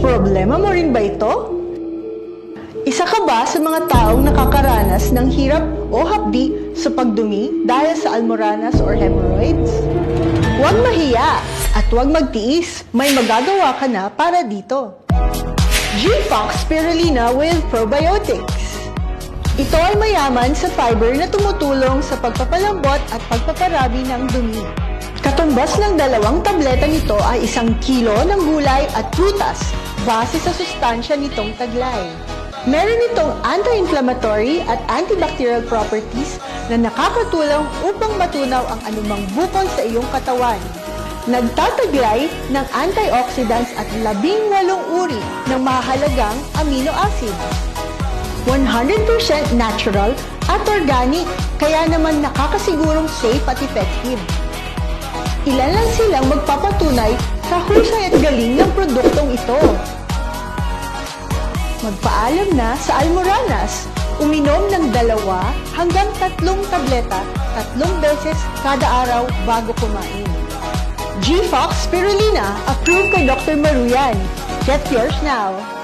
Problema mo rin ba ito? Isa ka ba sa mga taong nakakaranas ng hirap o hapdi sa pagdumi dahil sa almoranas or hemorrhoids? Huwag mahiya at huwag magtiis, may magagawa ka na para dito. G-Fox Spirulina with Probiotics. Ito ay mayaman sa fiber na tumutulong sa pagpapalambot at pagpaparami ng dumi. Katumbas ng 2 tabletang ito ay 1 kilo ng gulay at prutas base sa sustansya nitong taglay. Meron itong anti-inflammatory at antibacterial properties na nakakatulong upang matunaw ang anumang bukol sa iyong katawan. Nagtataglay ng antioxidants at 18 uri ng mahalagang amino acid. 100% natural at organic, kaya naman nakakasigurong safe at effective. Ilan lang silang magpapatunay sa husay at galing ng produktong ito. Magpaalam na sa almoranas. Uminom ng 2 hanggang 3 tableta 3 beses kada araw bago kumain. G-Fox Spirulina, approved kay Dr. Maruyan. Get yours now!